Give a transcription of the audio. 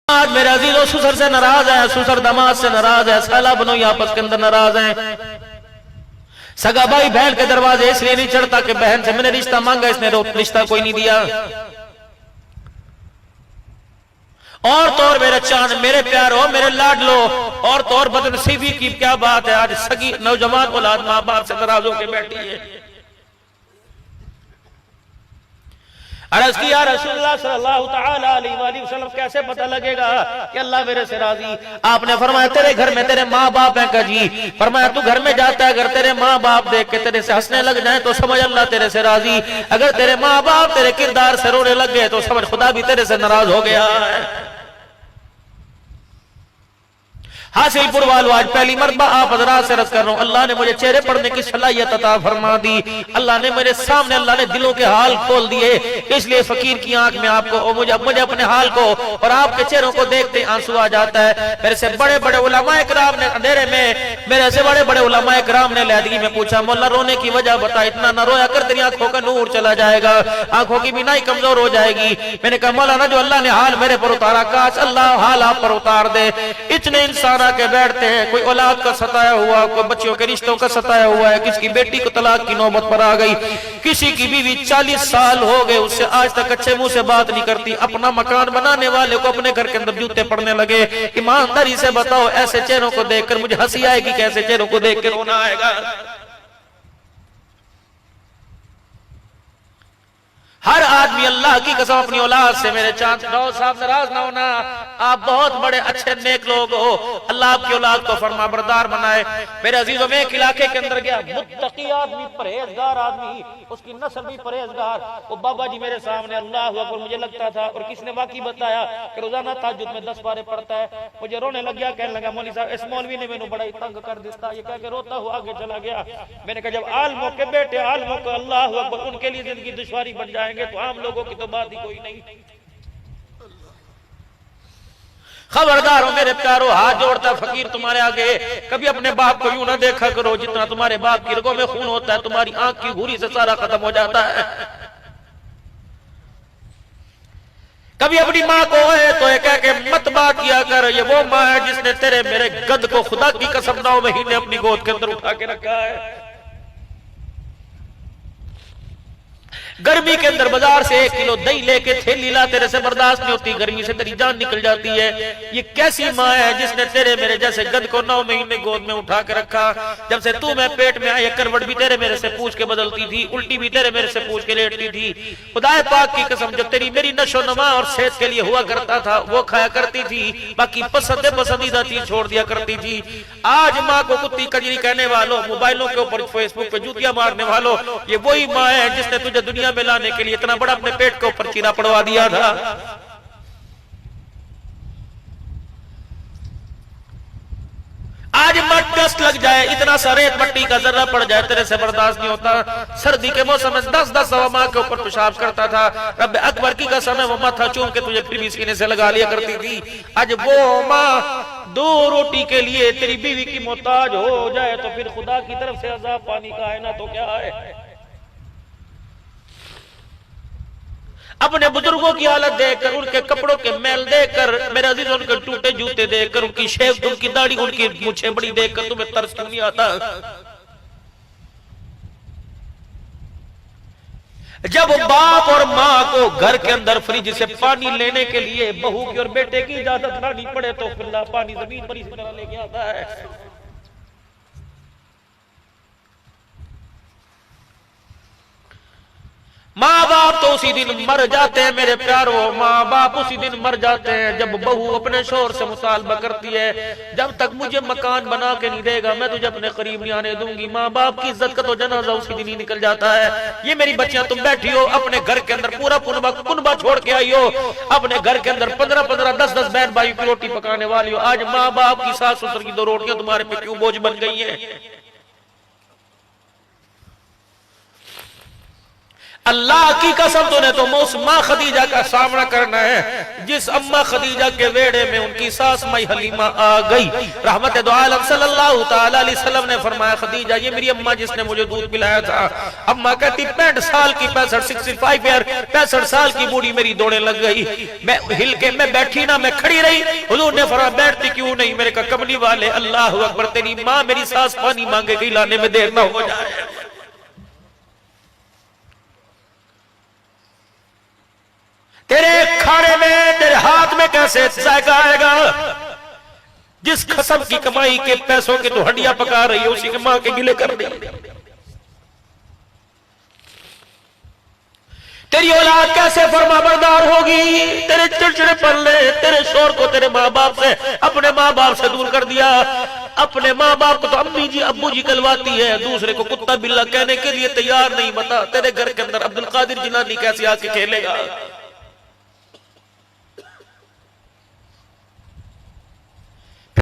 आज मेरे अजीजों ससुर से नाराज है, ससुर दामाद से नाराज है, साला बनोई आपस के अंदर नाराज है। सगा भाई बहन के दरवाजे इसलिए नहीं चढ़ता कि बहन से मैंने रिश्ता मांगा, इसने रिश्ता कोई नहीं दिया। और तो और मेरे चांद, मेरे प्यारो, मेरे लाडलो, और तो और बदनसीबी की क्या बात है, आज सगी नौजवान औलाद माँ बाप से नाराज होकर बैठी है। अर्ज़ किया रसूलुल्लाह सल्लल्लाहु तआला अलैहि वसल्लम कैसे पता लगेगा कि अल्लाह मेरे से राजी? आपने फरमाया तेरे घर में तेरे माँ बाप हैं। जी फरमाया तू घर में जाता है, अगर तेरे माँ बाप देख के तेरे से हंसने लग जाए तो समझ अल्लाह तेरे से राजी, अगर तेरे माँ बाप तेरे किरदार से रोने लग गए तो समझ खुदा भी तेरे से नाराज हो गया है। हासिलपुर वालों, आज पहली मरतबा आप हज़रात से अर्ज़ कर रहा हूं, अल्लाह ने मुझे चेहरे पढ़ने की सलाहियत अता फरमा दी। अल्लाह ने मेरे सामने, अल्लाह ने दिलों के हाल खोल दिए। इसलिए फकीर की आंख में आपको और मुझे अपने हाल को और आपके चेहरों को देखते आंसू आ जाता है। मेरे से बड़े बड़े उलमाए किराम ने अंधेरे में, मेरे से बड़े बड़े उलमाए किराम ने लहदगी में पूछा, मौला रोने की वजह बता, इतना न रोया कर, तेरी आंखों का नूर चला जाएगा, आंखों की बीनाई कमजोर हो जाएगी। मैंने कहा मौलाना जो अल्लाह ने हाल मेरे पर उतारा, काश अल्लाह हाल आप पर उतार दे। इतने इंसान के बैठते हैं, कोई औलाद का सताया हुआ, कोई बच्चियों के रिश्तों का सताया हुआ है, किसी की बेटी को तलाक की नौबत पर आ गई, किसी की बीवी 40 साल हो गए उससे आज तक अच्छे मुंह से बात नहीं करती, अपना मकान बनाने वाले को अपने घर के अंदर जूते पड़ने लगे। ईमानदारी से बताओ, ऐसे चेहरों को देखकर मुझे हंसी आएगी, कैसे चेहरों को देख कर रोना आएगा? हर आदमी अल्लाह की कसम अपनी औलाद से, मेरे चांद साहब नाराज ना होना, आप बहुत बड़े अच्छे नेक लोग हो, अल्लाह आपकी औलाद को फरमा बरदार बनाए। मेरे अजीजों में एक इलाके के अंदर गया, मुत्तकी आदमी, परहेजगार आदमी, उसकी नस्ल भी परहेजगार। वो बाबा जी मेरे सामने, अल्लाह अकबर, मुझे लगता था, और किसने वाकई बताया कि रोजाना तहज्जुद में 10 पारे पढ़ता है। मुझे रोने लग गया, कहने लगा मौलवी साहब, इस मौलवी ने मैंने बड़ा ही तंग कर दिया, ये कह के रोता हुआ आगे चला गया। मैंने कहा जब आलमों के बेटे, आलमों को अल्लाह अकबर, उनके लिए जिंदगी दुश्वारी बन जाएंगे तो आम लोगों की तो बात ही कोई नहीं। खबरदार हो मेरे प्यारो, हाथ जोड़ता फकीर तुम्हारे आगे, कभी अपने बाप को यूं ना देखा करो, जितना तुम्हारे बाप की रगों में खून होता है तुम्हारी आंख की घूरी से सारा खत्म हो जाता है। कभी अपनी माँ को है तो ये कह के मत बात किया कर, ये वो माँ है जिसने तेरे मेरे गद को खुदा की कसम 9 महीने अपनी गोद के अंदर उठा के रखा है। गर्मी के अंदर बाजार से 1 किलो दही लेके थैली ला, तेरे से बर्दाश्त नहीं होती, गर्मी से तेरी जान निकल जाती है। ये कैसी माँ है जिसने तेरे मेरे जैसे गद को 9 महीने गोद में उठा के रखा? जब से तू मैं पेट में आई, करवट भी तेरे मेरे से पूछ के बदलती थी, उल्टी भी तेरे मेरे से पूछ के लेटती थी। खुदा पाक की कसम, जो तेरी मेरी नशो नमा और सेहत के लिए हुआ करता था वो खाया करती थी, बाकी पसंदीदा चीज छोड़ दिया करती थी। आज माँ को कुत्ती कजरी कहने वालों, मोबाइलों के ऊपर फेसबुक पे जूतियां मारने वालों, ये वही माँ है जिसने तुझे दुनिया में लाने के लिए इतना बड़ा अपने पेट के ऊपर चीरा पड़वा दिया था। आज मत डस्ट लग जाए, इतना सा रेत मट्टी का जर्रा पड़ जाए, तेरे से बर्दाश्त नहीं होता। सर्दी के मौसम में 10-10 सवा माँ के ऊपर पेशाब करता था, रब अकबर की कसम है वो माथा चूम के तुझे फिर भी सीने से लगा लिया करती थी। आज वो माँ 2 रोटी के लिए तेरी बीवी की मोहताज हो जाए तो फिर खुदा की तरफ से अज़ाब पानी का है ना तो क्या है। अपने बुजुर्गों की हालत देखकर, उनके कपड़ों के मैल देखकर, मेरे अजीज उनके टूटे जूते देखकर, उनकी शेव, उनकी दाढ़ी, उनकी मूछें बड़ी देखकर तुम्हें तरस क्यों नहीं आता? जब बाप और माँ को घर के अंदर फ्रिज से पानी लेने के लिए बहू की और बेटे की इजाजत लानी पड़े तो फिर पानी जमीन पर इसी तरह लेके आता है। माँ बाप तो उसी दिन मर जाते हैं मेरे प्यारो, माँ बाप उसी दिन मर जाते हैं जब बहू अपने शोहर से मुतालबा करती है, जब तक मुझे मकान बना के नहीं देगा मैं तुझे अपने करीब नहीं आने दूंगी। माँ बाप की इज्जत का तो जनाजा उसी दिन ही निकल जाता है। ये मेरी बच्चियां, तुम बैठी हो अपने घर के अंदर, पूरा कुनबा छोड़ के आई हो, अपने घर के अंदर 15-15, 10-10 बहन भाई की रोटी पकाने वाली हो। आज माँ बाप की, सास ससुर की 2 रोटियां तुम्हारे पे क्यों बोझ बन गई है? अल्लाह की कसम तूने तो उस माँ खदीजा का सामना करना है जिस अम्मा खदीजा के वेड़े में उनकी सास माई हलीमा आ गई। रहमत दो आलम सल्लल्लाहु ताला अलैहि वसल्लम ने फरमाया, खदीजा ये मेरी अम्मा जिसने मुझे दूध पिलाया था। अम्मा कहती 65 साल की 65 ईयर 65 साल की बूढ़ी मेरी दौड़े लग गई। मैं हिल के मैं बैठी ना, मैं खड़ी रही। हुजूर ने फरमाया बैठती क्यों नहीं? मेरे का कमली वाले अल्लाह अकबर, तेरी माँ मेरी सास पानी मांगेगी, लाने में देर ना हो जाए। तेरे खाने में तेरे हाथ में कैसे जायका आएगा? जिस कसम की कमाई के पैसों के तो हड्डियां पका रही है उसी के मां के गिले कर रही है। तेरी औलाद कैसे फरमाबरदार होगी? तेरे चिड़चिड़े पल्ले, तेरे शोर को तेरे माँ बाप से, अपने माँ बाप से दूर कर दिया। अपने माँ बाप को तो अम्मी जी अब्बू जी कहलवाती है, दूसरे को कुत्ता बिल्ला कहने के लिए तैयार नहीं। बता तेरे घर के अंदर अब्दुल कादिर जिलानी कैसे आके खेलेगा?